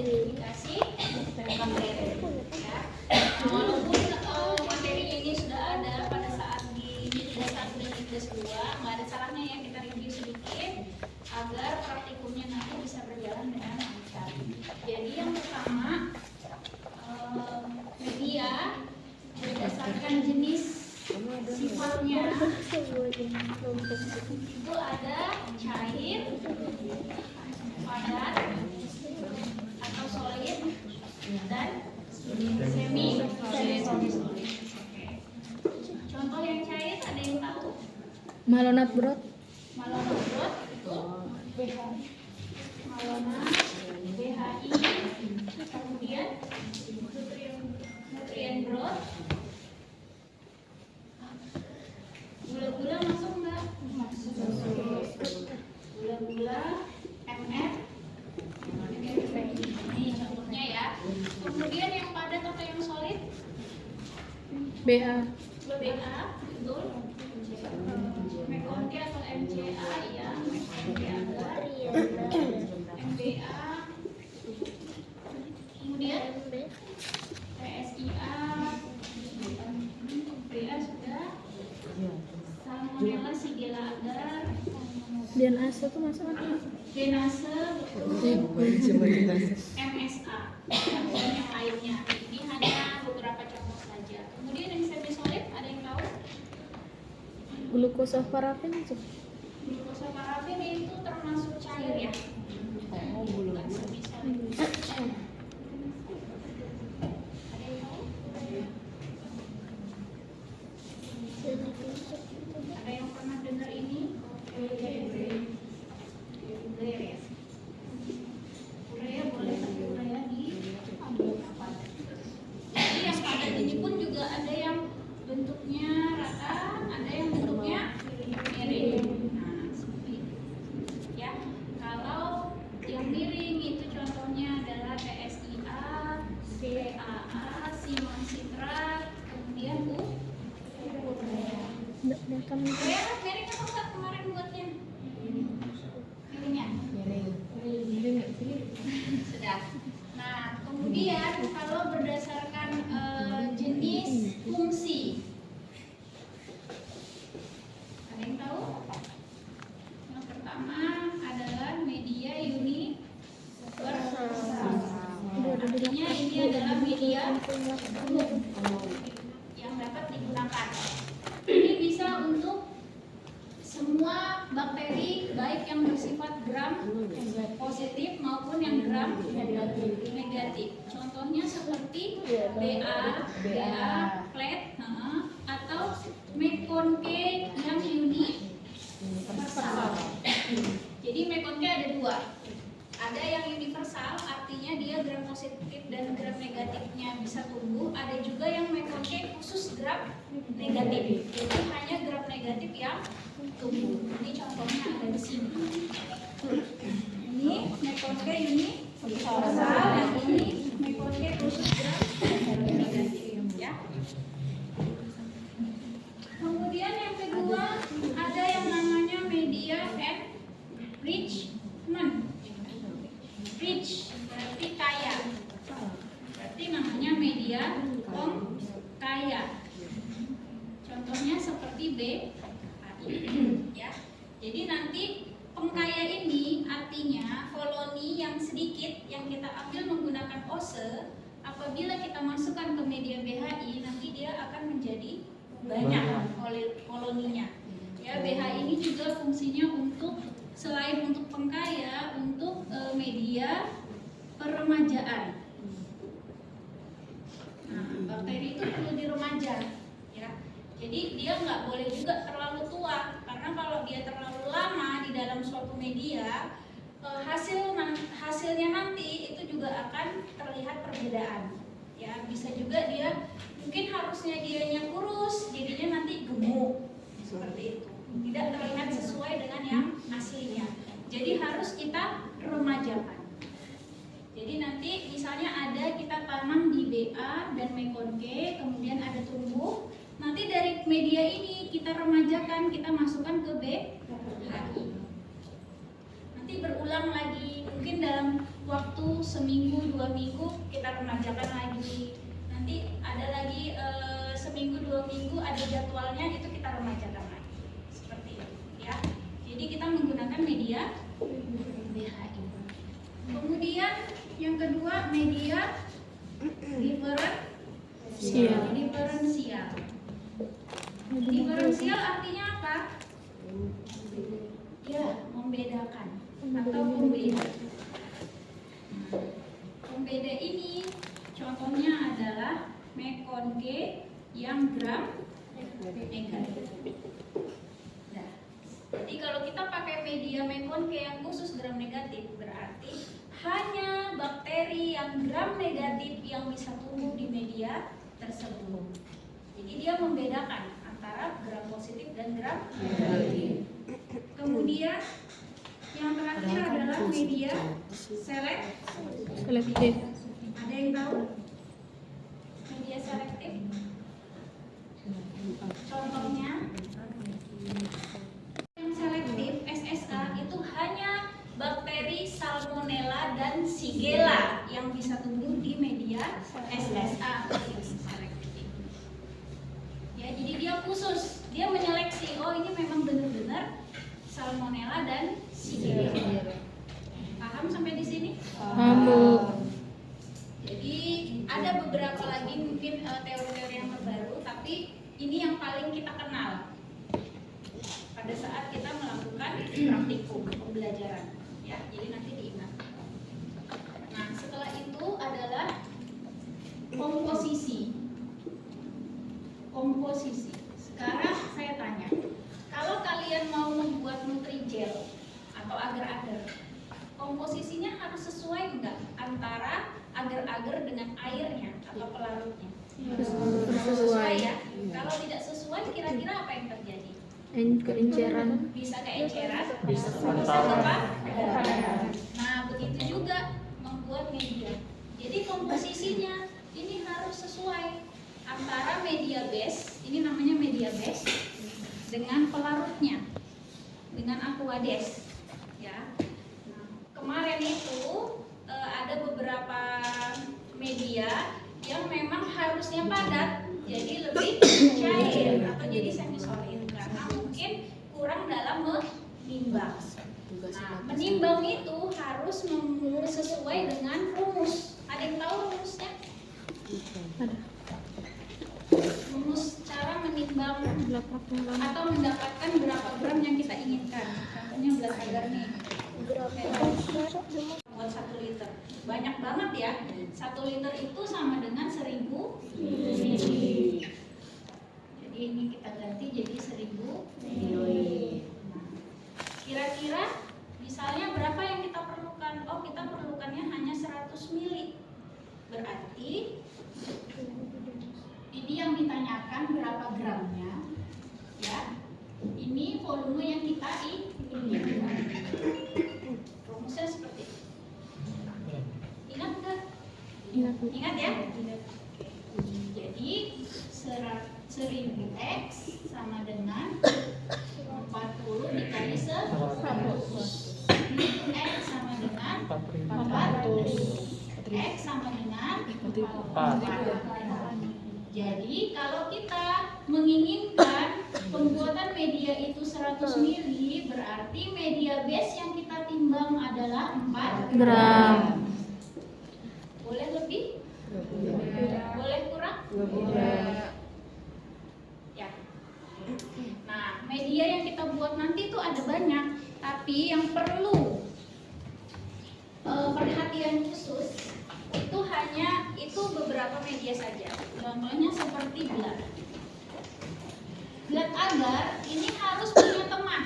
dikasih materi ya. Walaupun materi ini sudah ada pada saat di Litbang 1 dan Litbang 2, nggak ada salahnya ya kita review sedikit agar praktikumnya nanti bisa berjalan dengan lancar. Jadi yang pertama, media berdasarkan jenis sifatnya itu ada cair, padat atau solid dan semi solid. Contoh yang cair ada yang tahu? Malonat brot. Malonat brot itu malonat, BHI, kemudian nutrien brot. Gula-gula masuk nggak? Masuk. Gula-gula, MF. Ini contohnya ya. Kemudian yang padat atau yang solid? BA. BA, betul. Mekonke atau MCA ya. Mekonke ada. MBA. Kemudian PSIA. BA sudah. Salmonella Shigella agar. DNase itu masuk apa? DNase, MSA, dan yang lainnya. Ini hanya beberapa contoh saja. Kemudian yang semi solid ada yang tahu? Glukosa parafin itu. Glukosa parafin itu termasuk cair ya. Bukan semi solid. Ada yang tahu? Ada yang pernah dengar ini? Urea boleh pakai urea di apa? Jadi yang padat ini pun juga ada yang bentuknya rata, ada yang bentuknya miring. Nah, seperti itu. Ya, kalau yang miring itu contohnya adalah PSIA, CAA, Simon Citrat, kemudian urea. Urea miring apa enggak kemarin buatnya? Miringnya? Miring. Sudah. Nah, kemudian kalau berdasarkan jenis fungsi, ada yang tahu? Yang pertama adalah media universal. Artinya ini adalah media umum yang dapat digunakan. Ini bisa untuk semua bakteri, baik yang bersifat gram positif maupun yang gram negatif. Contohnya seperti BA, plate, atau Mekonke yang universal. Jadi Mekonke ada dua. Ada yang universal, artinya dia gram positif dan gram negatifnya bisa tumbuh. Ada juga yang Mekonke khusus gram negatif. Jadi hanya gram negatif yang tumbuh. Ini contohnya ada di sini. Ini Mekonke universal, yang ini Mekonke khusus gram negatif. Ya. Kemudian yang kedua ada yang namanya media enrichment. Rich berarti kaya. Berarti namanya media kaya. Contohnya seperti B. Ya. Jadi nanti pengkaya ini artinya koloni yang sedikit yang kita ambil menggunakan ose, apabila kita masukkan ke media BHI nanti dia akan menjadi banyak koloninya. Ya, BHI ini juga fungsinya untuk selain untuk pengkaya, untuk media peremajaan. Nah, bakteri itu perlu diremaja, ya. Jadi dia nggak boleh juga terlalu tua, karena kalau dia terlalu lama di dalam suatu media, hasilnya nanti itu juga akan terlihat perbedaan. Ya, bisa juga dia mungkin harusnya dianya kurus, jadinya nanti gemuk seperti itu. Tidak terlihat sesuai dengan yang aslinya. Jadi harus kita remajakan. Jadi nanti misalnya ada kita tanam di BA dan Mekonke, kemudian ada tumbuh. Nanti dari media ini kita remajakan, kita masukkan ke BHI. Nanti berulang lagi, mungkin dalam waktu seminggu 2 minggu kita remajakan lagi, nanti ada lagi seminggu 2 minggu ada jadwalnya, itu kita remajakan lagi, seperti itu ya. Jadi kita menggunakan media BHI. Kemudian yang kedua media diferensial. Diferensial artinya apa? Ya, membedakan atau pembeda. Pembeda ini contohnya adalah Mekon-K yang gram negatif. Nah, jadi kalau kita pakai media Mekon-K yang khusus gram negatif, berarti hanya bakteri yang gram negatif yang bisa tumbuh di media tersebut. Jadi dia membedakan antara gram positif dan gram negatif. Kemudian yang terakhir adalah media selektif. Ada yang tahu media selektif? Contohnya yang selektif SSA itu hanya bakteri Salmonella dan Shigella yang bisa tumbuh di media SSA. Ya, jadi dia khusus, dia menyeleksi, oh ini memang benar-benar Salmonella dan Shigella. Paham sampai di sini? Paham, Bu. Jadi ada beberapa lagi mungkin teori-teori yang terbaru, tapi ini yang paling kita kenal pada saat kita melakukan praktikum pembelajaran. Ya, jadi nanti diingat. Nah, setelah itu adalah komposisi. Sekarang saya tanya, kalau kalian mau membuat nutrijel atau agar-agar, komposisinya harus sesuai enggak antara agar-agar dengan airnya atau pelarutnya? Sesuai ya. Kalau tidak sesuai, kira-kira apa yang terjadi? Keenceran. Bisa keenceran, bisa kepadan. Nah, begitu juga membuat media. Jadi komposisinya ini harus sesuai antara media base, ini namanya media base, dengan pelarutnya, dengan aquades. Ya. Nah, kemarin itu ada beberapa media yang memang harusnya padat, jadi lebih cair atau jadi semi solid karena mungkin kurang dalam menimbang. Nah, menimbang itu harus sesuai dengan rumus. Ada yang tahu rumusnya? Ada. Rumus cara menimbang atau mendapatkan berapa gram yang kita inginkan. Contohnya belas agar nih. Buat 1 liter. Banyak banget ya. 1 liter itu sama dengan 1000 ml. Jadi ini kita ganti jadi 1000 ml. Kira-kira misalnya berapa yang kita perlukan? Oh, kita perlukannya hanya 100 ml. Berarti ini yang ditanyakan berapa gramnya, ya. Ini volume yang kita inginkan. Rumusnya seperti itu. Ingat nggak? Ingat ya? Jadi 1000 X sama dengan 40 dikali 100. Ini X sama dengan 400. X sama dengan 4. Jadi kalau kita menginginkan pembuatan media itu 100 ml, berarti media base yang kita timbang adalah 4 Gram. Boleh lebih? Boleh kurang? Ya. Nah, media yang kita buat nanti itu ada banyak, tapi yang perlu perhatian khusus itu hanya beberapa media saja. Contohnya seperti blat. Blat agar ini harus punya teman.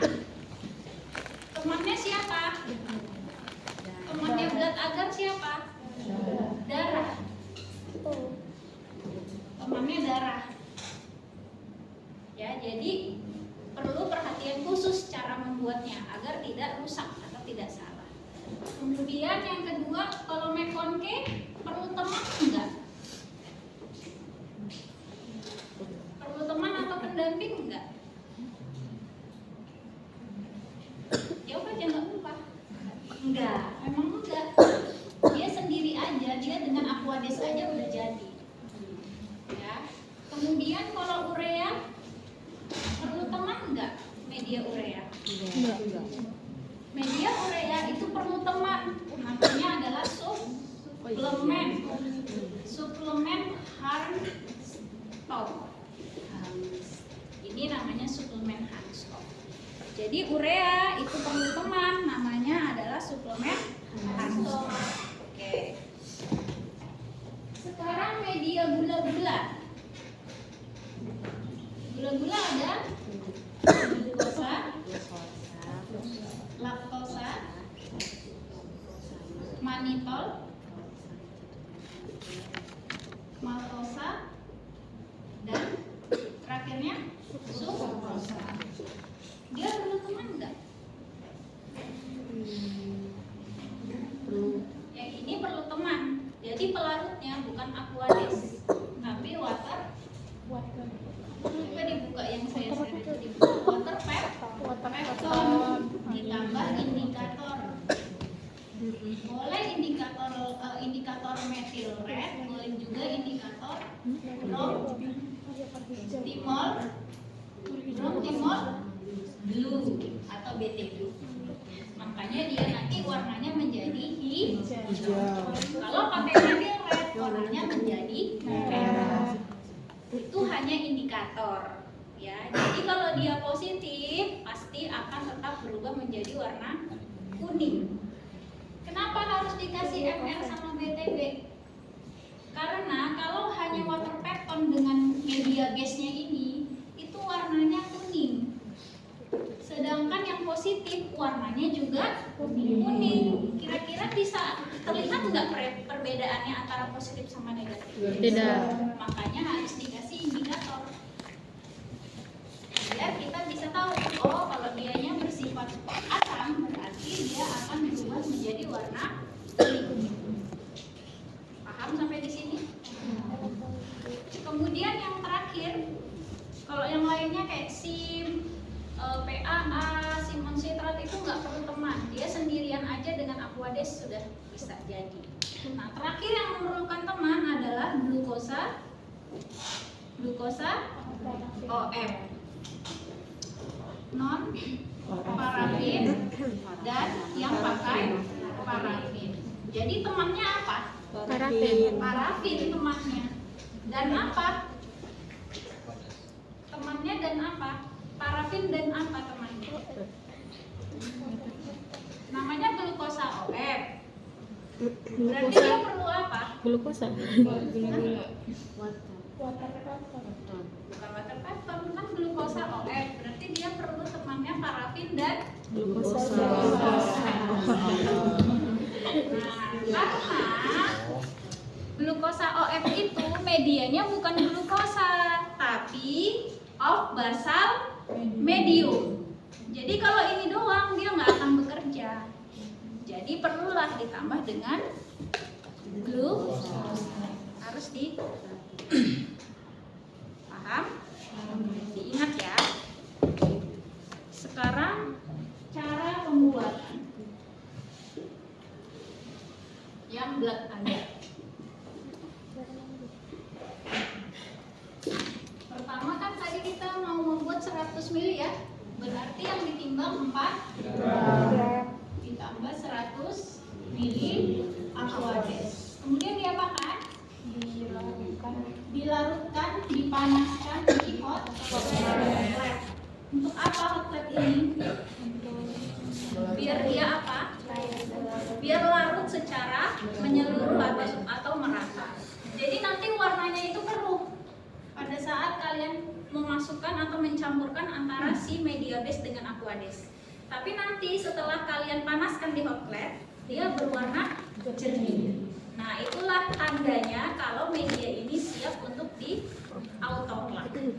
Temannya siapa? Temannya blat agar siapa? Darah. Temannya darah. Ya, jadi perlu perhatian khusus cara membuatnya agar tidak rusak atau tidak salah. Kemudian yang kedua, kalau Mekon-K perlu teman enggak? Perlu teman atau pendamping enggak? Jawab aja, enggak lupa. Enggak, memang enggak. Aquades aja udah jadi. Ya. Kemudian kalau urea perlu teman nggak media urea? Media urea itu perlu teman, namanya adalah suplemen. Suplemen Harnstock. Ini namanya suplemen Harnstock. Jadi urea itu perlu teman, namanya adalah suplemen Harnstock. Oke. Sekarang media gula-gula. Gula-gula ada glukosa, laktosa, manitol, maltosa, dan terakhirnya sukrosa. Dia perlu teman enggak? Yang ini perlu teman. Jadi pelarutnya bukan Aquades, tapi water. Coba dibuka yang saya share itu, dibuka pepton ditambah indikator. Boleh indikator methyl red, boleh juga indikator bromtimol blue atau BT blue. Makanya dia nanti warnanya menjadi hijau. Kalau pakai methyl red warnanya menjadi merah. Itu hanya indikator, ya. Jadi kalau dia positif pasti akan tetap berubah menjadi warna kuning. Kenapa harus dikasih MR sama BTB? Karena kalau hanya water pepton dengan media base-nya ini, itu warnanya kuning. Sedangkan yang positif warnanya juga kuning. Kira-kira bisa terlihat nggak perbedaannya antara positif sama negatif? Tidak. Makanya harus dikasih indikator. Biar kita bisa tahu, oh kalau dianya bersifat asam, berarti dia akan berubah menjadi warna kuning. Paham sampai di sini? Kemudian yang terakhir, kalau yang lainnya kayak SIM, PAA, simon sitrat itu nggak perlu teman, dia sendirian aja dengan Aquades sudah bisa jadi. Nah terakhir yang memerlukan teman adalah glukosa OF, non parafin, dan yang pakai parafin. Jadi temannya apa? Parafin temannya. Dan apa? Temannya dan apa? Parafin dan apa temannya? Namanya glukosa OF. Berarti dia perlu apa? Glukosa. Bukan water pepton, kan glukosa OF. Berarti dia perlu temannya parafin dan Glukosa. Nah, karena glukosa OF itu medianya bukan glukosa, tapi off basal medium. Jadi kalau ini doang dia nggak akan bekerja. Jadi perlulah ditambah dengan glukosa. Harus paham? Diingat ya. Sekarang cara pembuatan yang blood ada. Pertama kan tadi kita mau membuat 100 ml ya. Berarti yang ditimbang 4 ditambah 100 ml Aquades. Kemudian diapakan? Dilarutkan, dipanaskan di hot plate. Untuk apa hot plate ini? Biar dia apa? Biar larut secara menyeluruh atau merata. Jadi nanti warnanya itu keruh pada saat kalian memasukkan atau mencampurkan antara si media base dengan Aquades. Tapi nanti setelah kalian panaskan di hot plate, dia berwarna jernih. Nah, itulah tandanya kalau media ini siap untuk di autoclave.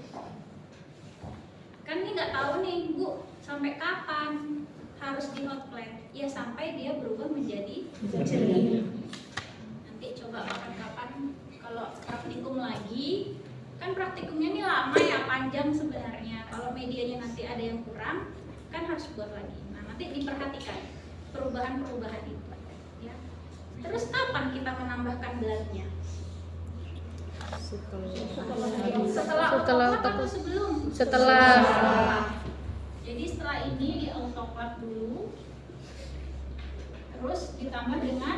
Kan ini nggak tahu nih, Bu, sampai kapan harus di hot plate? Ya sampai dia berubah menjadi jernih. Nanti coba kapan-kapan kalau praktikum lagi, kan praktikumnya ini lama ya, panjang sebenarnya. Kalau medianya nanti ada yang kurang, kan harus buat lagi. Nah, nanti diperhatikan perubahan-perubahan itu. Ya. Terus kapan kita menambahkan bloodnya? Setelah autoclave atau sebelum? Setelah. Jadi setelah ini di autoclave dulu, terus ditambah dengan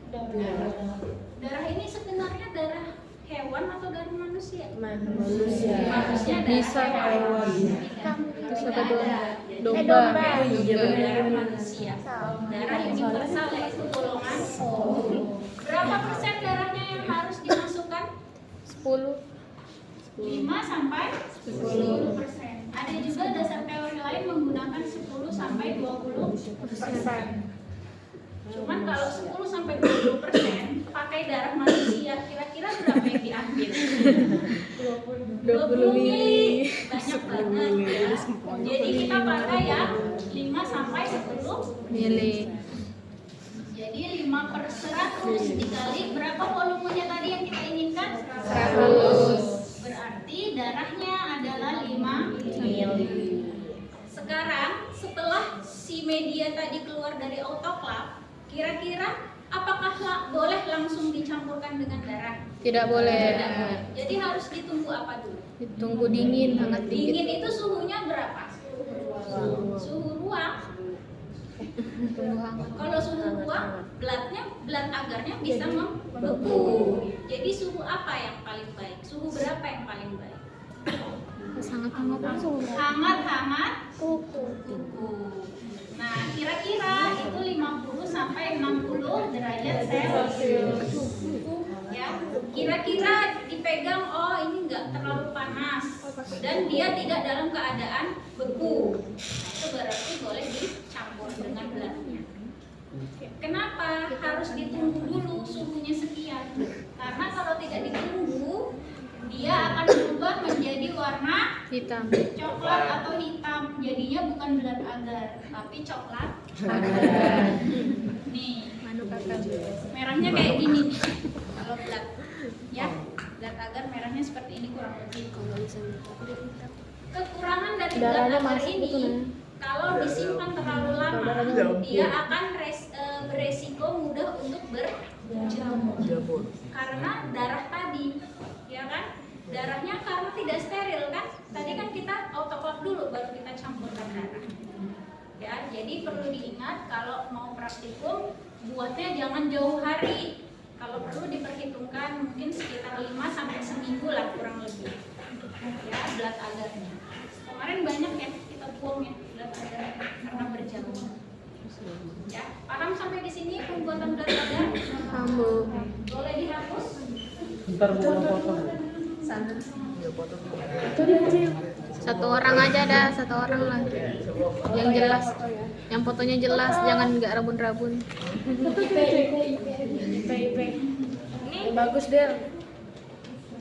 darah. Ini sebenarnya darah hewan atau darah manusia? Manusia. Manusia Bisa darah hewan. Bisa Tidak kedua. ada. Domba. Darah manusia. Darah universal yaitu golongan O. Berapa persen darahnya yang harus dimasukkan? 10. 5 sampai 10%. Ada juga dasar teori lain menggunakan 10 sampai 20%. Cuman kalau 10 sampai 20% pakai darah manusia, kira-kira berapa yang diambil? 20 mili. Banyak banget ya. Jadi kita pakai yang 5 sampai 10 Mili. Jadi 5/100 dikali berapa volumenya tadi yang kita inginkan? 100. Berarti darahnya adalah 5 mili. Sekarang setelah si media tadi keluar dari autoclave, kira-kira apakah boleh langsung dicampurkan dengan darah? Tidak boleh. Tidak boleh. Jadi harus ditunggu apa dulu? Ditunggu dingin, hangat dingin. Dingin itu suhunya berapa? Suhu ruang. Tunggu hangat. Kalau suhu ruang, blood agarnya bisa membeku. Jadi suhu apa yang paling baik? Suhu berapa yang paling baik? Sangat hangat langsung. Hangat kuku. Nah, kira-kira itu 50 sampai 60 derajat Celcius. Ya, kira-kira dipegang, oh ini enggak terlalu panas dan dia tidak dalam keadaan beku. Itu berarti boleh dicampur dengan bloodnya. Kenapa harus ditunggu dulu suhunya sekian? Karena kalau tidak ditunggu, dia akan berubah menjadi warna Hitam. coklat atau hitam. Jadinya bukan blood agar, tapi coklat Agar. nih. Manuk agar. Merahnya kayak gini nih. Kalau blood, ya, blood agar merahnya seperti ini kurang lebih. Kekurangan dari blood agar ini, kalau disimpan terlalu lama, dia akan beresiko mudah untuk berjamur. Karena darah tadi, ya kan? Darahnya karena tidak steril kan? Tadi kan kita autoclave dulu baru kita campurkan darah. Ya, jadi perlu diingat kalau mau praktikum buatnya jangan jauh hari. Kalau perlu diperhitungkan mungkin sekitar 5 sampai seminggu lah kurang lebih. Ya, blood agarnya. Kemarin banyak ya kita buang ya blood agar karena berjamur. Ya, paham sampai di sini pembuatan blood agar? Ambo. Boleh dihapus? Ntar mau potong. Satu orang aja dah, satu orang lah. Yang jelas, yang fotonya jelas, jangan nggak rabun-rabun. Ini Bagus Del.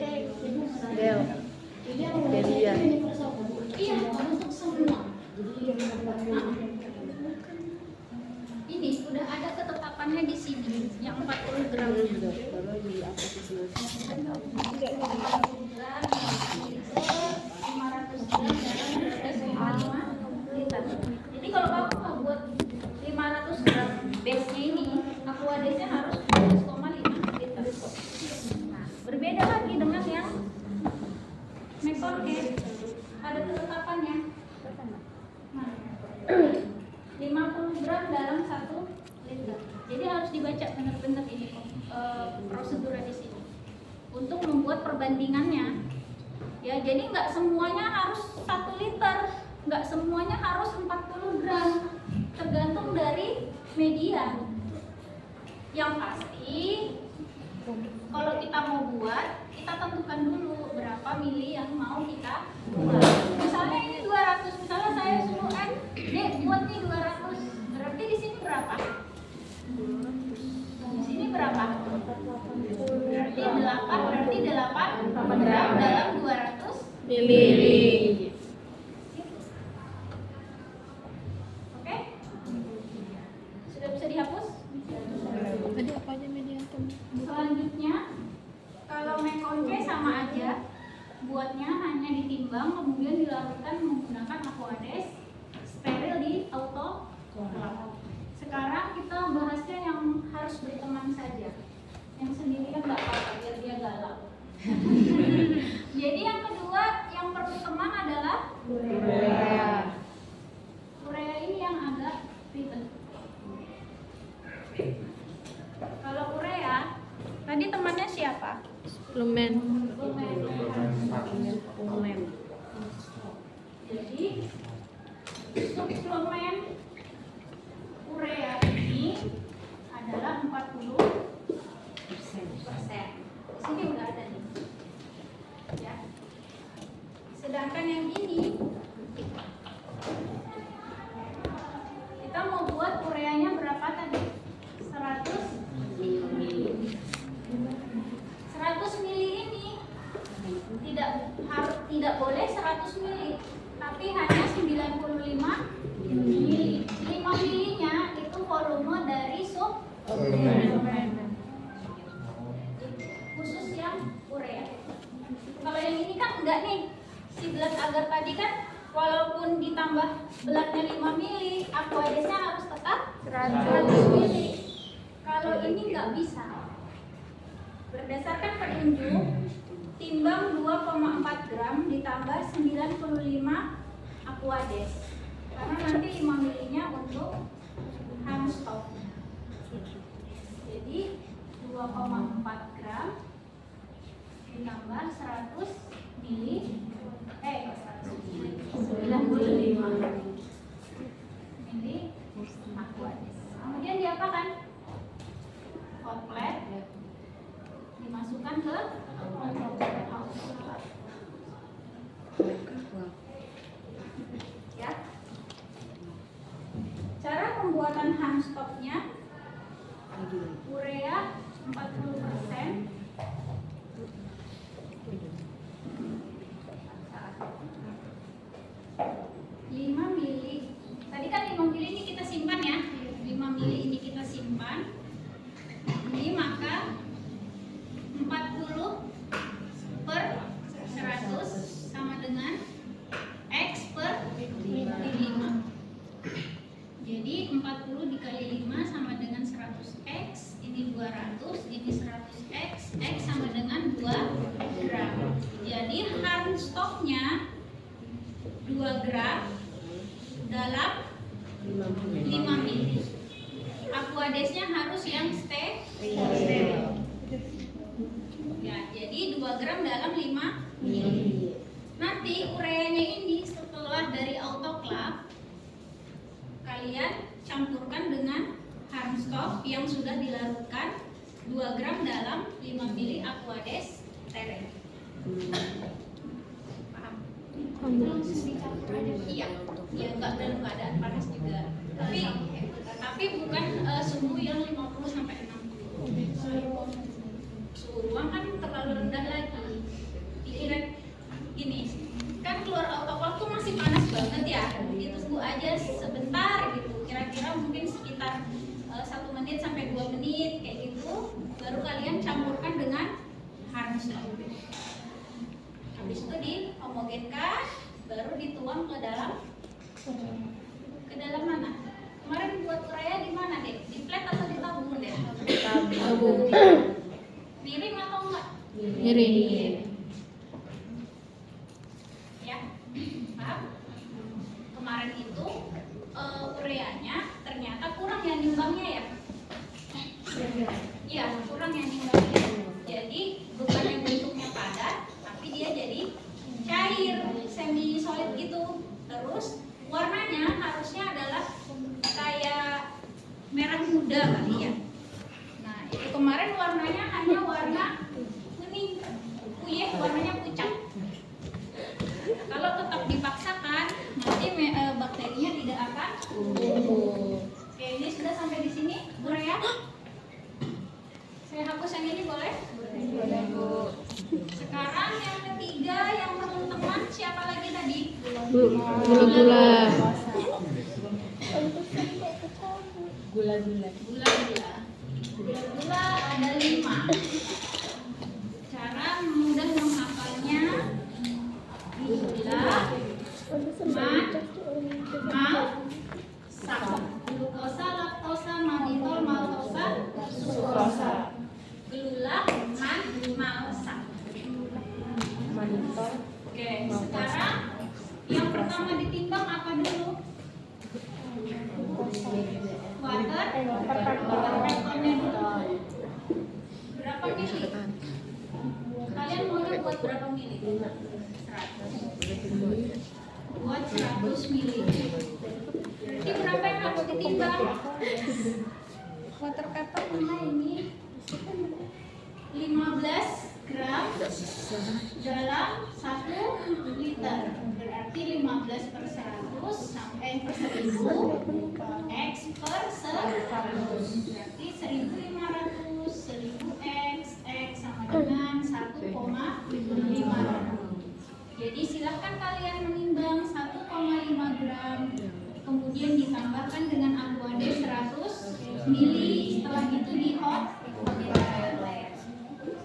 Del. Jadi ya. iya untuk semua. Nah, ini udah ada ketetapannya di sini yang 40 gram. Jadi kalau kamu mau buat 500 gram base-nya ini, aquadesnya harus 12,5 liter. Nah, berbeda lagi dengan yang mekorke. Ada ketetapannya. Nah, 50 gram dalam 1 liter. Jadi harus dibaca benar-benar ini prosedurnya di sini untuk membuat perbandingannya. Ya, jadi nggak semuanya harus 1 liter, nggak semuanya harus 40 gram, tergantung dari media. Yang pasti kalau kita mau buat, kita tentukan dulu berapa mili yang mau kita buat. Misalnya ini 200, misalnya saya suruh Dek buat nih 200, berarti di sini berapa? Di sini berapa? Berarti 8 gram dalam 200 Mili. Oke? Sudah bisa dihapus? Tadi apa aja media hitam? Selanjutnya, kalau mekonke sama aja, buatnya hanya ditimbang kemudian dilarutkan menggunakan aquades steril di autoclave. Sekarang kita bahasnya yang harus berteman saja. Yang sendirian nggak apa-apa, biar dia galau. Jadi yang kedua yang perlu teman adalah Urea. urea ini yang agak ribet. Kalau urea, tadi temannya siapa? Suplemen. Suplemen. Jadi suplemen urea ini adalah 40%. Di sini udah ada nih. Ya. Sedangkan yang ini kita mau buat ureanya berapa tadi? 100 mili. 100 mili ini tidak boleh 100 mili, tapi hanya 95 mili. 5 milinya itu volume dari suplemen. Khusus yang urea. Kalau yang ini kan enggak nih. Si blood agar tadi kan walaupun ditambah bloodnya 5 mili, aquadesnya harus tetap 100 mili. Kalau ini nggak bisa. Berdasarkan petunjuk, timbang 2,4 gram ditambah 95 aquades. Karena nanti 5 milinya untuk Hamstop. Jadi 2,4 gram ditambah 100 mili 95 mili aquades. Kemudian diapakan? Hot plate dimasukkan ke autoclave. Ya. Cara pembuatan Hamstopnya, urea 40%, 5 mili. Tadi kan 5 mili ini kita simpan ya. 5 mili ini kita simpan. Ini maka 40 per 100 sama dengan X per 5. Jadi 40 dikali 5 sama dengan 100X. Ini 200, ini 100X. X sama dengan 2 gram. Jadi Hamstopnya 2 gram dalam 5 mili. Aquadesnya harus yang steril. Ya, jadi 2 gram dalam 5 mili. Nanti ureanya ini setelah dari autoclave kalian campurkan dengan Hamstop yang sudah dilarutkan 2 gram dalam 5 mili aquades steril. Paham? Langsung dicampur aja. Iya, ya enggak dalam keadaan panas juga. Tapi bukan suhu yang 50 sampai 60. Suhu ruang kan terlalu rendah lagi. Dikira gini, kan keluar autoclave tuh masih panas banget ya. Ditunggu aja sebentar gitu. Kira-kira mungkin sekitar 1 menit sampai 2 menit kayak gitu. Baru kalian campurkan dengan Hamstop. Habis itu dihomogenkan, baru dituang ke dalam mana? Kemarin buat urea di mana deh? Di plate atau di tabung deh? Tabung. Miring atau enggak? Miring. Ya, paham? Kemarin itu ureanya ternyata kurang ya nimbangnya ya? Iya, kurang ya nimbangnya. Jadi bukan yang bentuknya padat, tapi dia jadi cair, semi solid gitu. Terus warnanya harusnya adalah kayak merah muda kali ya. Nah, itu kemarin warnanya hanya warna kuning, puyeh, warnanya pucat. Kalau tetap dipaksakan, nanti bakterinya tidak akan tumbuh. Oke, ini sudah sampai di sini, urea. Saya hapus yang ini boleh? Boleh, Bu. Sekarang yang ketiga yang teman-teman siapa lagi tadi? Gula-gula. Gula-gula. Gula-gula ada 5. Cara mudah menghafalnya: gula, malt, salt, glukosa, laktosa, adalah man-mal-sak. Oke, sekarang yang pertama ditimbang apa dulu? Water peptonnya dulu. Berapa mili? Kalian mau buat berapa mili? 100. Buat 100 mili. Berarti berapa yang harus ditimbang? Water pepper mana ini? 15 gram dalam 1 liter. Berarti 15 per 100 sampai per 1000 X per 100. Berarti 1500 1000 X sama dengan 1,5. Jadi silahkan kalian menimbang 1,5 gram, kemudian ditambahkan dengan aguane 100 mili. Setelah itu di hot plate.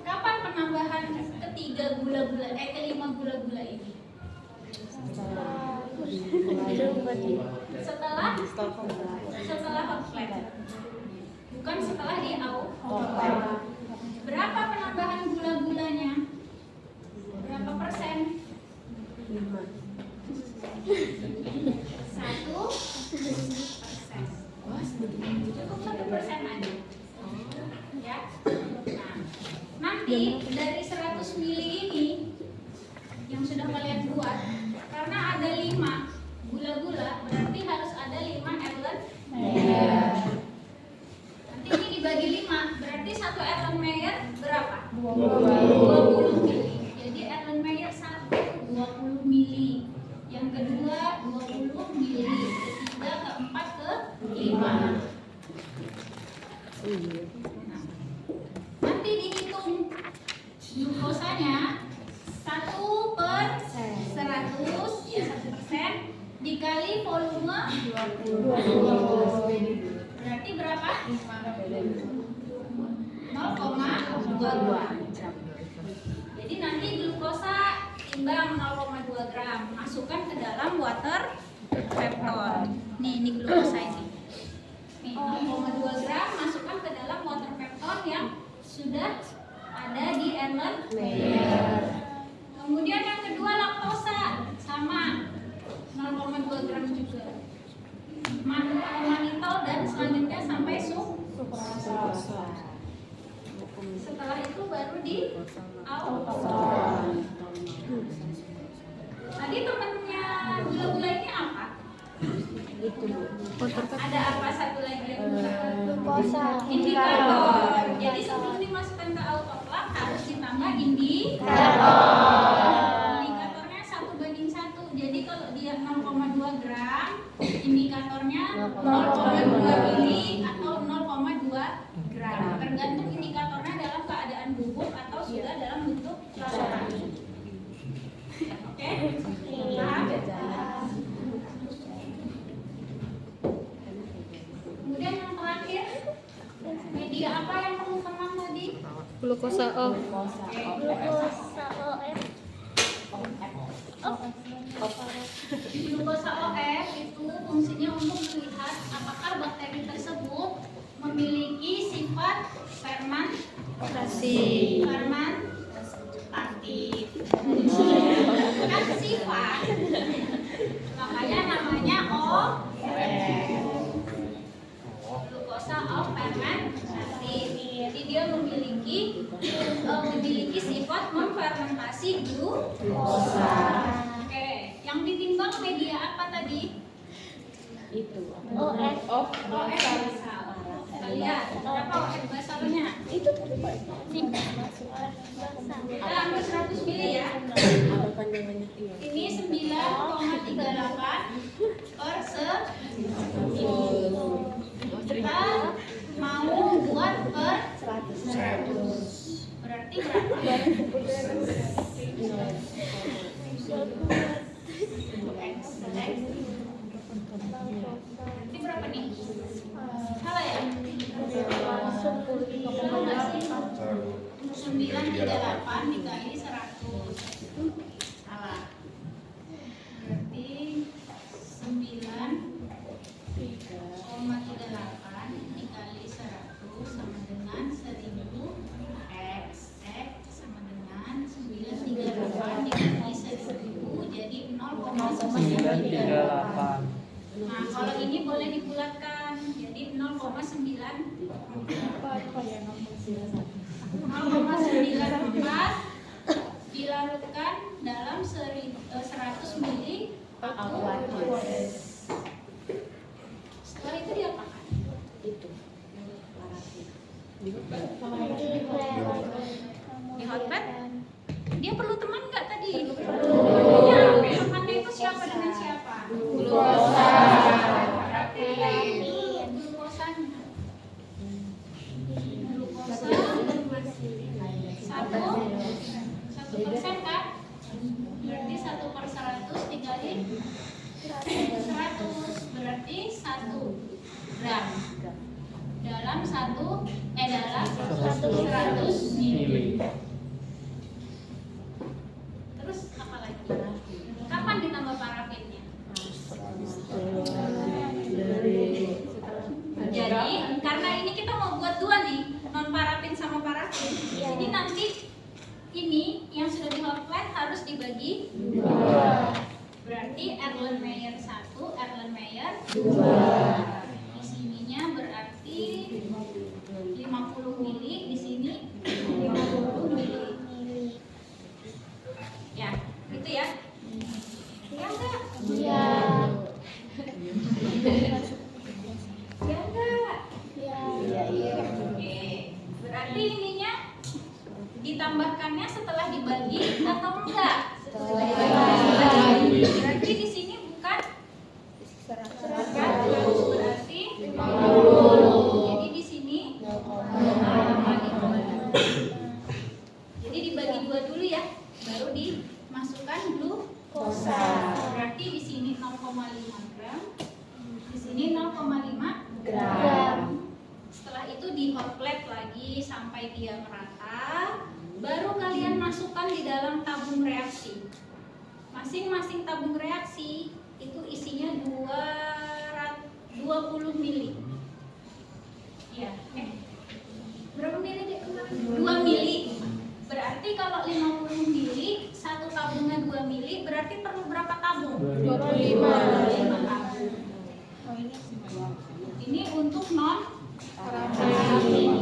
Kapan penambahan kelima gula-gula ini? Setelah hot plate. Bukan setelah di hot plate. Berapa penambahan gula-gulanya? Berapa persen? 1%. Cukup 1% aja. Ya. Nah, nanti dari 100 mili ini yang sudah kalian buat, karena ada 5 gula-gula, berarti harus ada 5 Erlenmeyer. Nanti ini dibagi 5, berarti 1 Erlenmeyer berapa? 20 mili. Jadi Erlenmeyer 1 20 mili, yang kedua 20 mili, ketiga, keempat, kelima. Nanti dihitung glukosanya 1 per 100 ya 1% dikali volume 20. Berarti berapa? 0,2. Jadi nanti glukosa timbang 0,2 gram, masukkan ke dalam water pepton. Nih, ini glukosa ini. Nih, 0,2 gram masukkan ke dalam water pepton yang sudah ada di Erlenmeyer. Kemudian yang kedua laktosa sama 0,2 gram juga. Manitol dan selanjutnya sampai sukrasa. Setelah itu baru di alkohol. Tadi temennya gula-gula ini apa? Ada apa satu lagi yang indikator. Jadi sebelum dimasukkan ke autoclave harus ditambah indikator. Indikatornya 1:1. Jadi kalau dia 0,2 gram, indikatornya 0,2 mili atau 0,2 gram. Tergantung indikatornya dalam keadaan bubuk atau sudah dalam bentuk cairan. Oke? Paham? Kemudian yang terakhir, media apa yang kamu kenal tadi? Glukosa O. Glukosa OF itu fungsinya untuk melihat apakah bakteri tersebut memiliki sifat fermentasi. Fermentatif. Bukan sifat. Makanya namanya OF. Glukosa OF fermentatif. Jadi dia memiliki sifat memfermentasi glukosa. Oke, yang ditimbang media apa tadi? Itu. OF lihat berapa OF basarnya? Itu tadi Pak. Kita ambil 100 mili ya. Apa panjangannya? Ini 9,38 per 1000. Kita mau buat per 100. Berarti berapa? Berarti berapa nih? Salah ya? 938 dikali 100. Salah. Berarti 9,38 dikali 100 sama dengan 1000 X. 3,38. Nah, kalau ini boleh dibulatkan, jadi 0,94 dilarutkan dalam 100 mili aqueous. Setelah itu diapakan? Itu. Di hot plate? Dia perlu teman nggak tadi? Ya, temannya itu siapa dengan siapa? Glukosa. Berarti glukosanya. Glukosa 1% kan? Berarti 1/100 dikali 100 berarti 1 gram dalam 100 mili. Terus apa lagi? Kapan ditambah parafinnya? Jadi karena ini kita mau buat dua nih, non parafin sama parafin. Jadi nanti ini yang sudah di hot plate harus dibagi dua. Berarti Erlenmeyer 1, Erlenmeyer 2. Di sininya berarti 50 mili, di sini 50 mili. Ya, gitu ya. Ya enggak? Iya. Ya enggak? Iya. Oke. Berarti ininya ditambahkannya setelah dibagi atau enggak? Berarti di sini bukan 100, berarti 50. Jadi di sini 0,5. Jadi dibagi dua dulu ya, baru dimasukkan glukosa. Berarti di sini 0,5 gram, di sini 0,5 gram. Setelah itu di hot plate lagi sampai dia merata, baru kalian masukkan di dalam tabung reaksi. Masing-masing tabung reaksi itu isinya 20 mili. Ya, berapa mili deh kemarin? 2 mili. Berarti kalau 50 mili, satu tabungnya 2 mili, berarti perlu berapa tabung? 25 tabung. Ini untuk non parafin.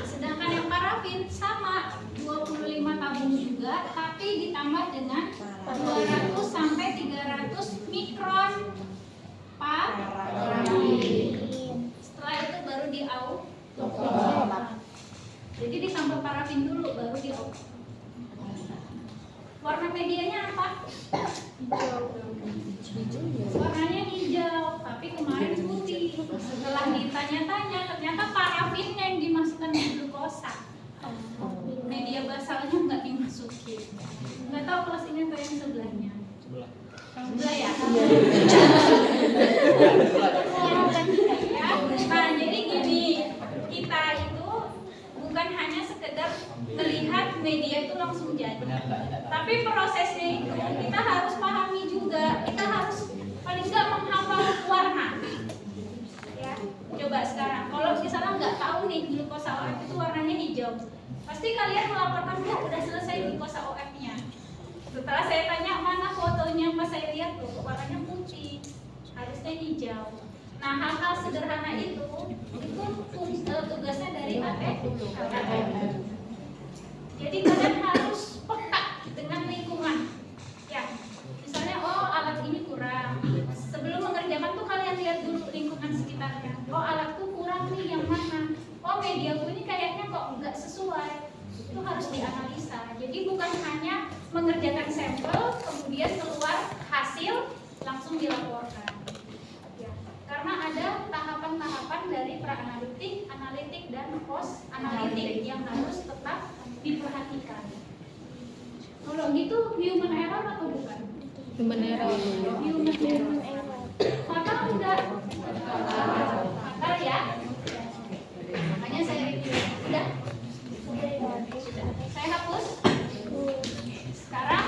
Sedangkan yang parafin sama 25 tabung juga, tapi ditambah dengan 200 sampai 300 mikron parafin. Setelah itu baru diaut. Jadi ditambah parafin dulu baru diaut. Warna medianya apa? Warnanya hijau, tapi kemarin putih. Setelah ditanya-tanya, ternyata parafinnya yang dimasukkan di glukosa. Media basalnya nggak dimasukin. Nggak tahu kelas ini atau yang sebelahnya. Sebelah ya. Ya. Nah, jadi gini, kita itu bukan hanya sekedar melihat media itu langsung jadi, tapi prosesnya itu kita harus pahami juga. Kita harus paling nggak menghafal warna. Ya, coba sekarang, kalau misalnya nggak tahu nih glukosa OF itu warnanya hijau, pasti kalian melaporkan, Bu, udah selesai glukosa OF-nya. Setelah saya tanya mana fotonya, pas saya lihat tuh warnanya putih, harusnya hijau. Nah, hal-hal sederhana itu tugasnya dari ATM. Jadi kalian harus peka dengan lingkungan. Ya, misalnya, oh alat ini kurang. Sebelum mengerjakan tuh kalian lihat dulu lingkungan sekitarnya. Oh alatku kurang nih, yang mana? Oh mediaku ini kayaknya kok nggak sesuai. Itu harus dianalisa. Jadi bukan hanya mengerjakan sampel, kemudian keluar hasil langsung dilaporkan. Ya, karena ada tahapan-tahapan dari pra-analitik, analitik, dan post-analitik yang harus tetap diperhatikan. Kalau gitu human error atau bukan? Human error. Human error. Maka udah akal ya. Makanya saya review. Udah. Saya hapus. Sekarang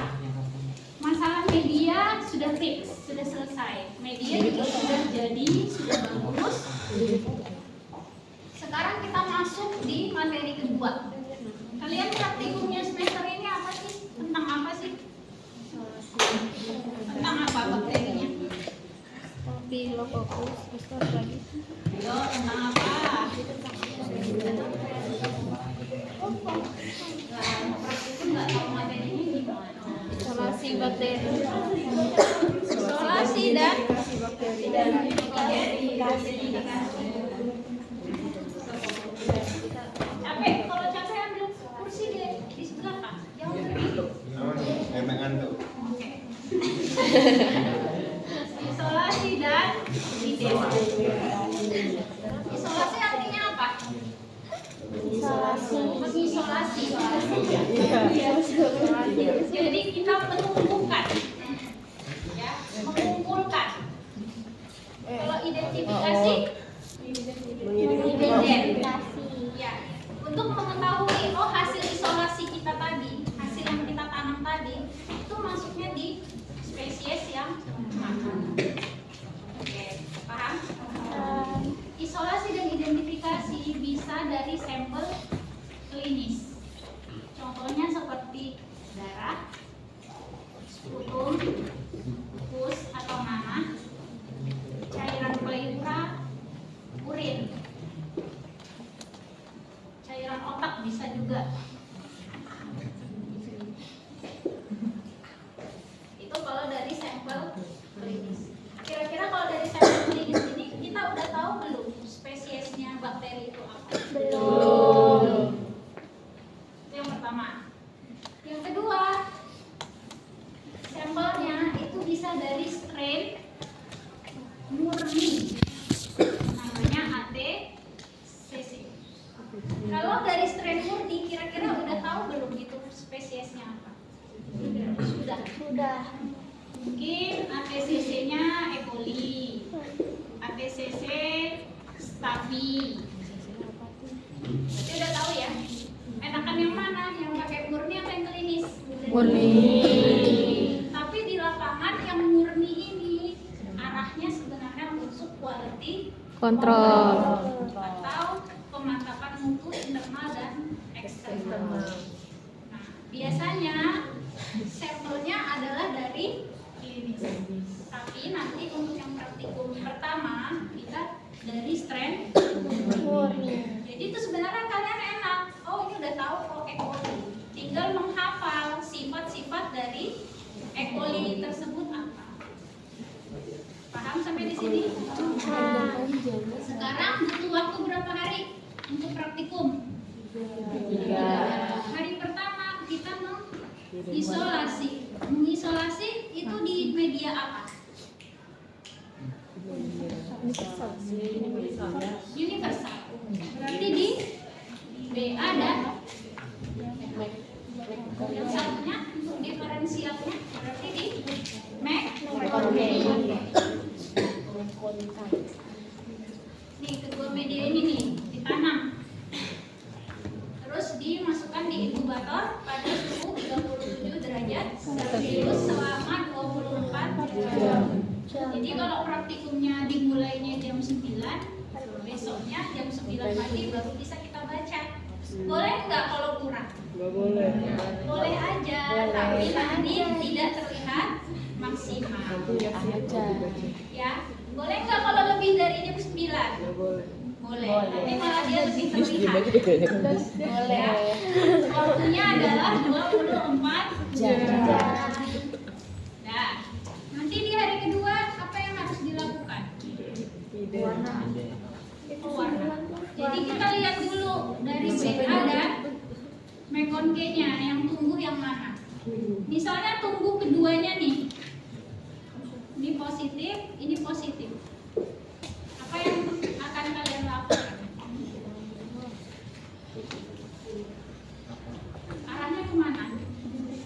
masalah media sudah fix, sudah selesai. Media juga sudah jadi, sudah bagus. Sekarang kita masuk di materi kedua. Kalian praktikumnya semester ini apa sih? Tentang apa sih? Tentang apa? Mau praktikum nggak tahu materinya gimana. Isolasi bakteri. Isolasi dan identifikasi. capek. Kalau capek ambil kursi di sebelah Kak. Jangan berdiri. Emang ngantuk. Oke. Isolasi dan identifikasi. Isolasi artinya apa? Isolasi. Mengisolasi. Jadi kita menumbuhkan, ya, mengumpulkan. Kalau identifikasi, ya, untuk mengetahui oh hasil isolasi kita tadi, hasil yang kita tanam tadi itu masuknya di spesies yang mana. Oke, paham? Isolasi dan identifikasi bisa dari sampel klinis. Contohnya seperti darah, sputum, pus atau nanah, cairan pleura, urin, cairan otak bisa juga. Itu kalau dari sampel klinis. Kira-kira kalau dari sampel klinis ini kita udah tahu belum spesiesnya bakteri itu apa? Belum. Itu yang pertama. Yang kedua, sampelnya itu bisa dari strain murni, namanya ATCC. Kalau dari strain murni, kira-kira udah tahu belum itu spesiesnya apa? Sudah. Mungkin ATCC-nya E. coli, ATCC Staphy. Berarti udah tahu ya. Enakan yang mana? Yang pakai murni atau yang klinis? Murni. Tapi di lapangan yang murni ini arahnya sebenarnya untuk quality Kontrol. atau pemantapan mutu internal dan eksternal. Nah, biasanya sampelnya adalah dari klinis. Tapi nanti untuk yang praktikum pertama kita dari strain Murni. jadi itu sebenarnya kalian enak. Oh ini udah tahu kok E. coli. Tinggal menghafal sifat-sifat dari E. coli tersebut apa. Paham sampai di sini? Sekarang butuh waktu berapa hari untuk praktikum? 3. Hari pertama kita mengisolasi. Mengisolasi itu di media apa? Universal. Berarti di BA dan yang satunya untuk diferensialnya berarti di MEC. Nih kedua media ini nih ditanam. Terus dimasukkan di inkubator pada suhu 37 derajat Celcius selama 24 jam. Jadi kalau praktikumnya dimulainya jam 9, besoknya jam 9 pagi baru bisa kita baca. Boleh nggak kalau kurang? Nggak boleh. Boleh aja, tapi nanti tidak terlihat maksimal. Ya, boleh nggak kalau lebih dari jam 9? Nggak boleh. Boleh. Nanti malah dia lebih terlihat. Boleh. Waktunya adalah 24 jam. Nah, nanti di hari kedua apa yang harus dilakukan? Warna. Jadi kita lihat dulu dari BA dan Mekonke-nya yang tumbuh yang mana. Misalnya tumbuh keduanya nih. Ini positif, ini positif. Apa yang akan kalian lakukan? Arahnya kemana?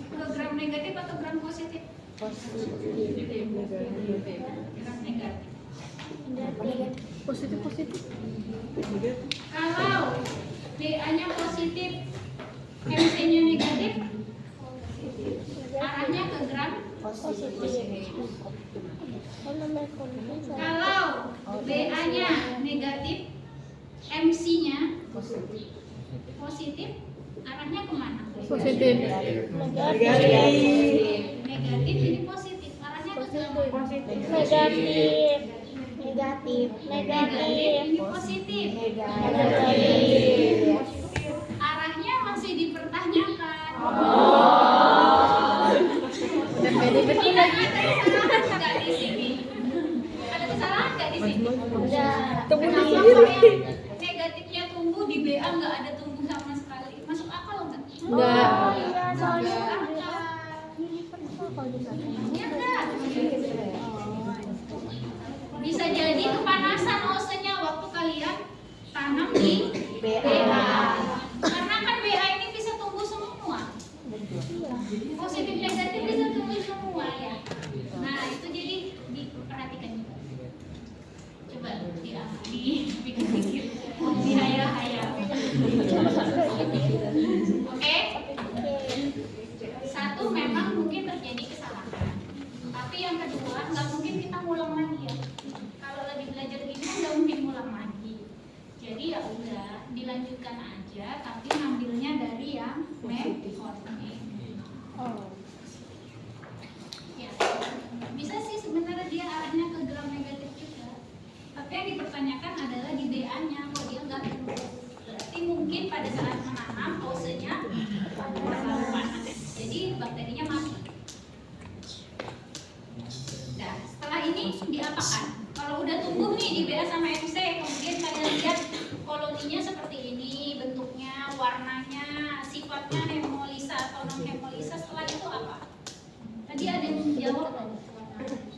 Ke gram negatif atau gram positif? Gram negatif. Positif. Kalau BA-nya positif, MC-nya negatif, arahnya ke gram positif. Kalau BA-nya negatif, MC-nya positif, arahnya kemana? Positif. Negatif ini positif, arahnya ke gram positif. Negatif. Negatif ini positif. Arahnya masih dipertahankan Enggak. Iya, soalnya Universal kalau di sana. Ya enggak. Bisa jadi kepanasan OC-nya waktu kalian tanam di BA. Karena kan BA ini bisa tumbuh semua. Positif negatif bisa tumbuh semua ya. Nah, itu jadi diperhatikan juga. Coba dipikir-pikir, dihayal-hayal. Oke? Satu, memang mungkin terjadi kesalahan. Tapi yang kedua, nggak mungkin kita ngulang lagi ya. Kalau lagi belajar gini kan nggak mungkin ngulang lagi. Jadi ya udah dilanjutkan aja, tapi ngambilnya dari yang negatif. Ya, bisa sih sebenarnya dia arahnya ke gram negatif juga. Tapi yang dipertanyakan adalah di BA-nya, kok dia nggak tumbuh. Berarti mungkin pada saat menanam OC-nya terlalu panas. Jadi bakterinya mati. Nah, setelah ini diapakan? Kalau udah tumbuh nih di BA sama MC, kemudian kalian lihat koloninya seperti ini, bentuknya, warnanya, sifatnya hemolisa atau non hemolisa. Setelah itu apa? Tadi ada yang menjawab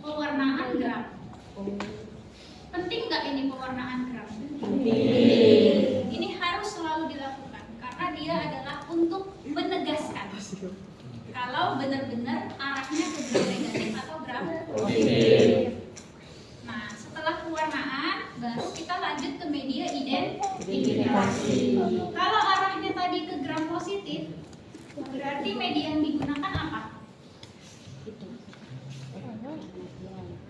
pewarnaan gram. Penting nggak ini pewarnaan gram? Ini harus selalu dilakukan karena dia adalah untuk menegaskan kalau benar-benar arahnya ke gram negatif atau gram positif. Nah, setelah pewarnaan baru kita lanjut ke media identifikasi. Kalau arahnya tadi ke gram positif, berarti media yang digunakan apa?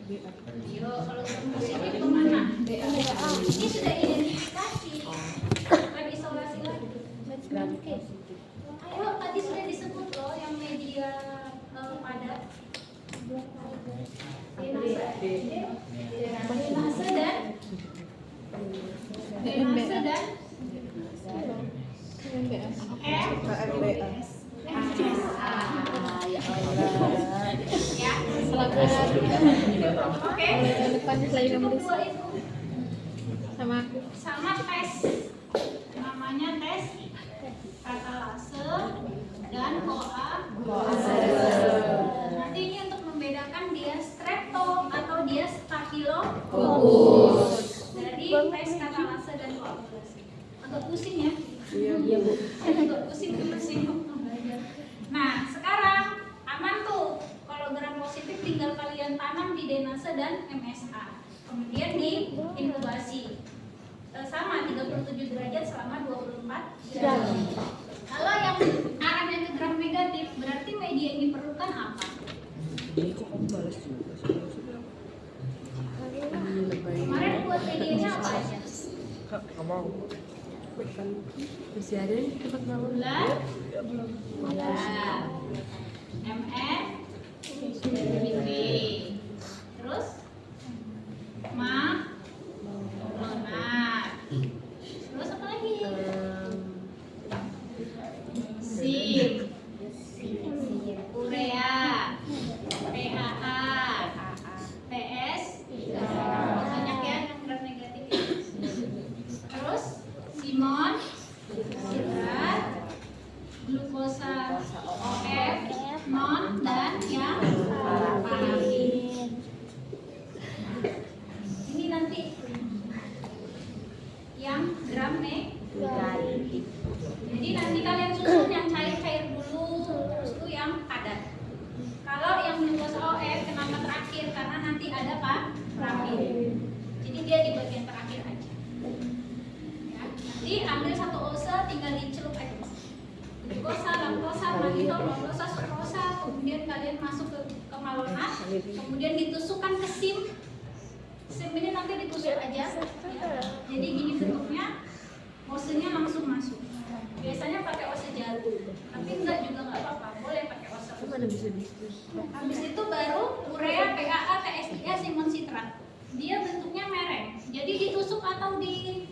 Yo, kalau gram positif kemana? Ini sudah identifikasi, bukan isolasi lagi. Ayo, tadi sudah disebut loh yang media padat. Denase dan ya. Oke. Depannya selain menulis Dua itu sama aku. sama tes, namanya tes katalase dan koagulase. Nanti ini untuk membedakan dia strepto atau dia staphylococcus dari tes katalase dan koagulase. Agak pusing ya? Iya Bu. Agak pusing. Nah, sekarang aman tuh. Kalau gram positif tinggal kalian tanam di denase dan MSA. Kemudian di inkubasi. Sama 37 derajat selama 24 jam. Kalau yang arahnya ke gram negatif, berarti media yang diperlukan apa? Kemarin buat medianya apa aja? Masih ada nih tempat malam. Gula, MN, BB. Terus lemak. Terus apa lagi? Sip, urea, PAA, PS, banyak ya yang gram negatif. Terus simon, sitrat, glukosa OF, non dan yang parafin. Ini nanti yang gram negatif. Jadi nanti kalian susun yang cair-cair dulu, terus itu yang padat. Kalau yang glukosa OF kenapa terakhir? Karena nanti ada parafin. Jadi dia di bagian terakhir aja. Ya, nanti ambil satu ose, tinggal dicelup aja. Glukosa, laktosa, maltitol, laktosa, sukrosa, kemudian kalian masuk ke malonat, kemudian ditusukkan ke SIM. SIM ini nanti ditusuk aja. Ya. Jadi gini bentuknya, osenya langsung masuk. Biasanya pakai ose jarum, tapi enggak juga nggak apa-apa, boleh pakai ose. Habis itu baru urea, PAA, TSIA, simon sitrat. Dia bentuknya mereng. Jadi ditusuk atau digoreng.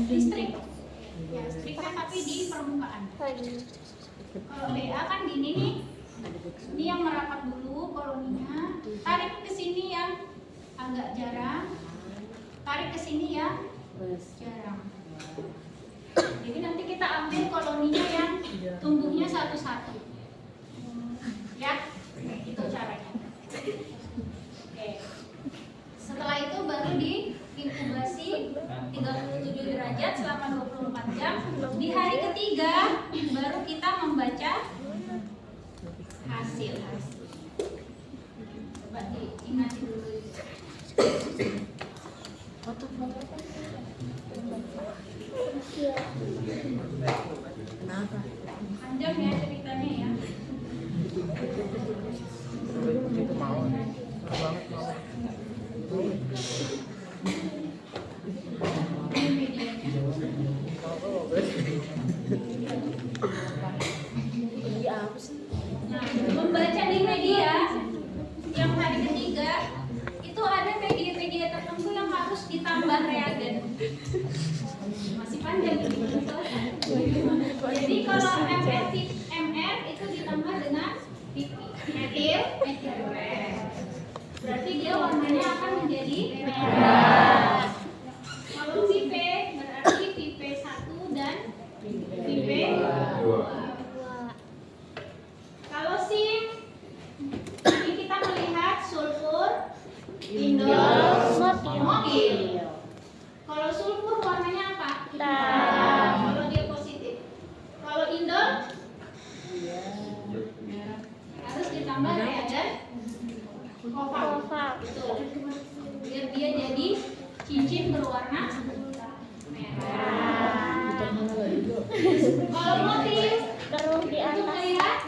Listrik. Ya, listriknya tapi di permukaan. Kalau BA kan gini nih. Ini yang merapat dulu koloninya. Tarik ke sini yang agak jarang. Tarik ke sini yang jarang. kita ambil koloninya yang tumbuhnya satu-satu. Ya, itu caranya. Oke. Setelah itu baru diinkubasi 37 derajat selama 24 jam. Di hari ketiga baru kita membaca hasil. Coba diingati dulu. Panjang ya ceritanya ya. Ini medianya. Nah, membaca di media yang hari ketiga itu ada media-media tertentu yang harus ditambah reagen. Masih panjang ini. Jadi kalau MR itu ditambah dengan metil, berarti dia warnanya akan menjadi merah. Kalau VP berarti VP1 dan VP2. Kalau SIM, ini kita melihat sulfur, indol, motil. Kalau sulfur warnanya apa? Hitam. Kalau dia positif. Kalau indol harus ditambah reagen kovalent. Betul. Biar dia jadi cincin berwarna merah. Kalau motif Terus di untuk atas melihat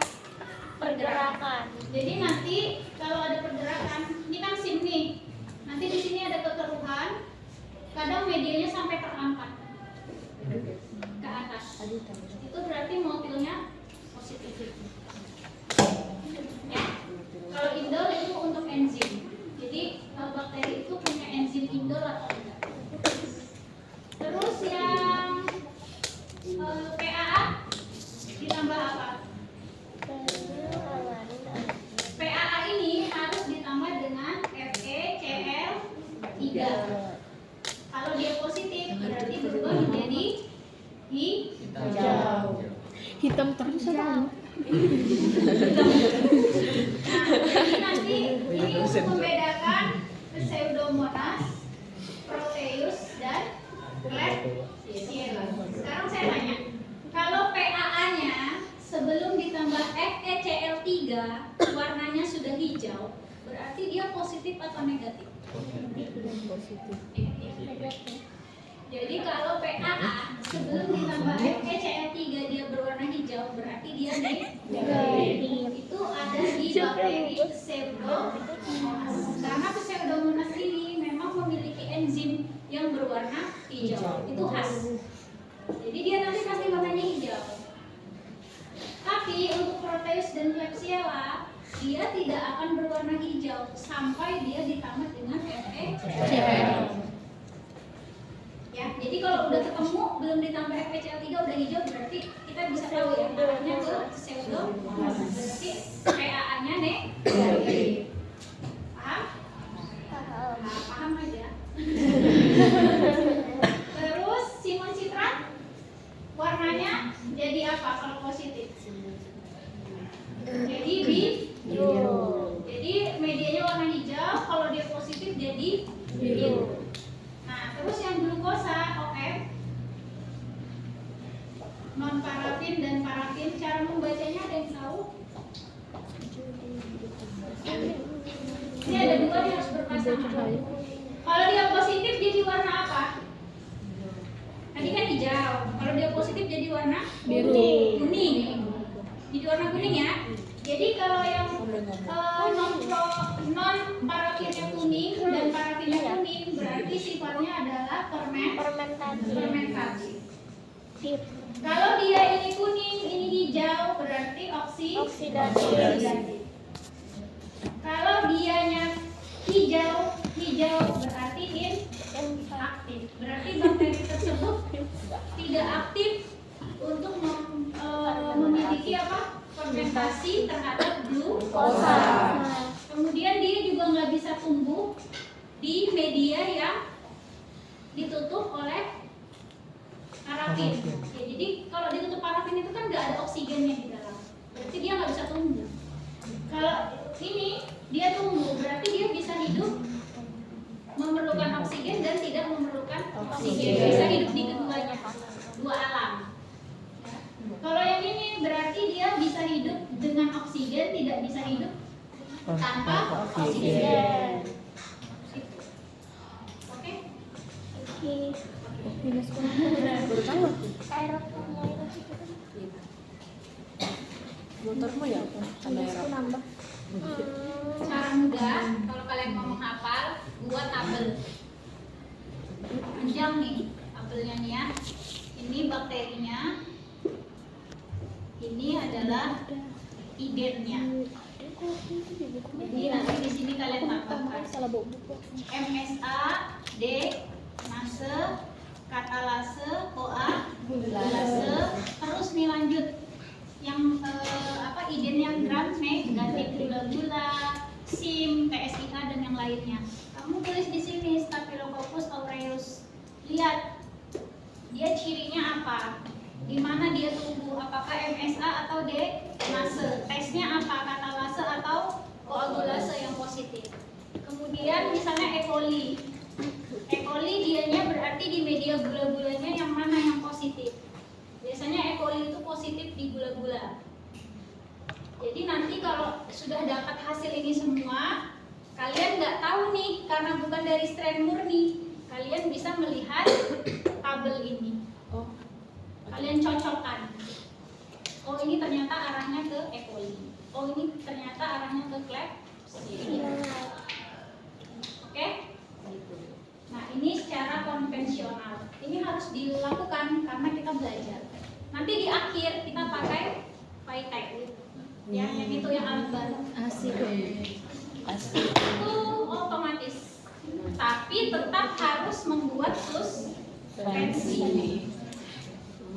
pergerakan. Jadi nanti kalau ada pergerakan, ini kan SIM nih. Nanti di sini ada kekeruhan. Kadang medianya sampai terangkat ke atas. Itu berarti motilnya positif. Ya. Kalau indol itu untuk enzim. Jadi bakteri itu punya enzim indol atau enggak. Terus yang PAA ditambah apa? PAA ini harus ditambah dengan FeCl3. Kalau dia positif berarti berubah menjadi hijau. Hitam terus apa? Jadi nanti ini untuk membedakan Pseudomonas, Proteus dan Klebsiella. Sekarang saya tanya, kalau PAA-nya sebelum ditambah FeCl3 warnanya sudah hijau, berarti dia positif atau negatif? Negatif. Jadi kalau PAA sebelum ditambah FeCl3 dia berwarna hijau, berarti dia negatif. Itu ada di bakteri Pseudomonas. Karena Pseudomonas ini memang memiliki enzim yang berwarna hijau. Itu khas. Jadi dia nanti pasti warnanya hijau. Tapi untuk Proteus dan Klebsiella dia tidak akan berwarna hijau sampai dia ditambah dengan FeCl. Ya, jadi kalau udah ketemu belum ditambah FeCl3 udah hijau berarti kita bisa tahu ya arahnya ke Pseudomonas. Berarti PAA-nya negatif. Paham? Nah, paham aja. Terus simun citrat warnanya jadi apa kalau positif? Jadi biru. Jadi medianya warna hijau, kalau dia positif jadi biru. Nah, terus yang glukosa, oke. Non parafin dan parafin, cara membacanya ada yang tahu? Ini ada dua yang harus berpasangan. Kalau dia positif jadi warna apa? Tadi kan hijau. Kalau dia positif jadi warna Biru. kuning. Jadi warna kuning ya. Jadi kalau yang non parafinnya kuning dan parafinnya kuning berarti sifatnya adalah fermentasi. Kalau dia ini kuning, ini hijau berarti oksidasi. Kalau dianya hijau berarti inaktif. Berarti bakteri tersebut tidak aktif untuk memiliki apa? Fermentasi terhadap glukosa. Kemudian dia juga nggak bisa tumbuh di media yang ditutup oleh Parafin. Ya, jadi kalau ditutup parafin itu kan nggak ada oksigennya di dalam. Berarti dia nggak bisa tumbuh. Kalau ini dia tumbuh, berarti dia bisa hidup memerlukan oksigen dan tidak memerlukan oksigen. Bisa hidup di keduanya, dua alam. Kalau yang ini berarti dia bisa hidup dengan oksigen, tidak bisa hidup tanpa oksigen. Oke? Motormu ya apa? Kamera. Cara mudah, kalau kalian mau menghafal, buat tabel. Panjang nih tabelnya nih ya. Ini bakterinya. Ini adalah idennya. Jadi nanti di sini kalian tambahkan MSA, D, mase, katalase, OA, gulase, terus nih lanjut yang iden yang gram, negatif gula-gula, SIM, TSIA dan yang lainnya. Kamu tulis di sini Staphylococcus aureus. Lihat dia cirinya apa? Di mana dia tumbuh? Apakah MSA atau D mase? Tesnya apa? Katalase atau koagulase yang positif. Kemudian misalnya E. coli. E. coli dianya berarti di media gula-gulanya yang mana yang positif? Biasanya E. coli itu positif di gula-gula. Jadi nanti kalau sudah dapat hasil ini semua, kalian nggak tahu nih karena bukan dari strain murni. Kalian bisa melihat tabel ini. Kalian cocokkan. Oh ini ternyata arahnya ke E. coli. Oh ini ternyata arahnya ke Klebsiella. Oke? Nah ini secara konvensional. Ini harus dilakukan karena kita belajar. Nanti di akhir kita pakai Vitek. Ya, yang itu yang alat baru. Asik. Itu otomatis. Tapi tetap harus membuat suspensi.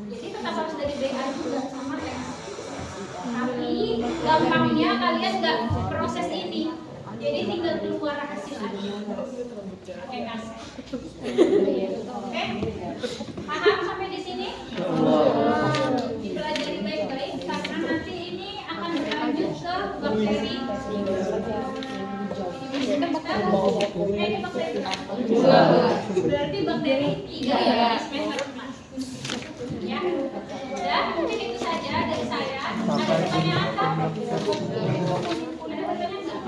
Jadi tetap harus dari BA juga sama tensi. Tapi gampangnya kalian nggak proses ini. Jadi tinggal keluar hasil aja. Pakai kaset. Oke? Paham sampai di sini? Dipelajari baik-baik karena nanti ini akan berlanjut ke bakteri. Ini bakteri berarti bakteri 3 ya, semester 4. Ya, udah mungkin itu saja dari saya. Ada pertanyaan apa? Ada pertanyaan nggak?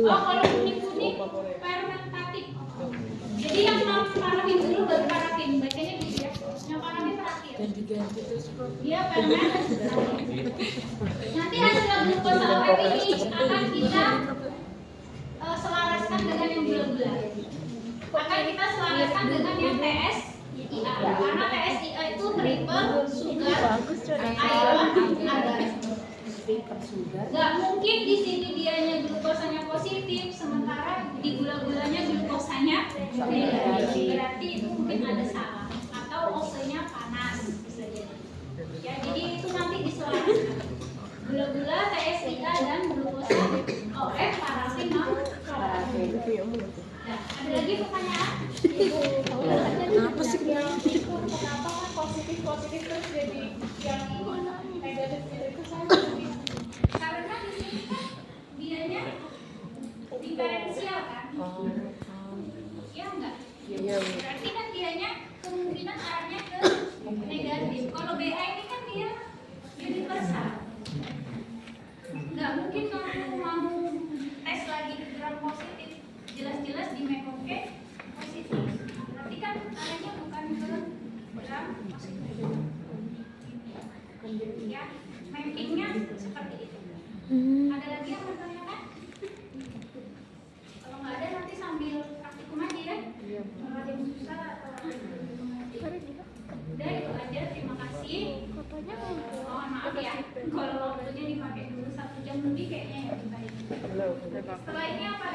Oh, kalau kuning-kuning fermentatif. Jadi yang non parafin dulu baru parafin. Bacanya gitu ya. Yang parafin terakhir. Dia fermentatif. Nanti hasil glukosa OF ini akan kita selaraskan dengan yang gula-gula. Akan kita selaraskan dengan yang TSIA. Karena TSIA itu triple sugar ion agar. Gak mungkin di sini dianya glukosanya positif, sementara di gula-gulanya glukosanya negatif. Berarti itu mungkin ada salah atau oksenya panas bisa jadi. Ya, jadi itu nanti diselaraskan. Gula-gula, TSIA dan glukosa OF parafin non parafin. Nah, ada lagi pertanyaan? Apa sih? Kenapa kan positif terus jadi yang negatif itu saya? Karena di sini kan dianya diferensial kan? Iya enggak? Berarti kan dianya kemungkinan arahnya ke negatif. Kalau BA ini kan dia universal. Nggak mungkin kamu mau tes lagi gram positif, jelas-jelas di Mekoke positif. Berarti kan arahnya bukan ke gram positif. Ya, mappingnya seperti itu. Ada lagi yang bertanyakan? Kalau nggak ada nanti sambil praktikum aja ya. Kalau ada yang susah atau udah itu aja. Terima kasih. Mohon maaf ya kalau waktunya dipakai dulu 1 jam lebih kayaknya ya. Setelah ini apa?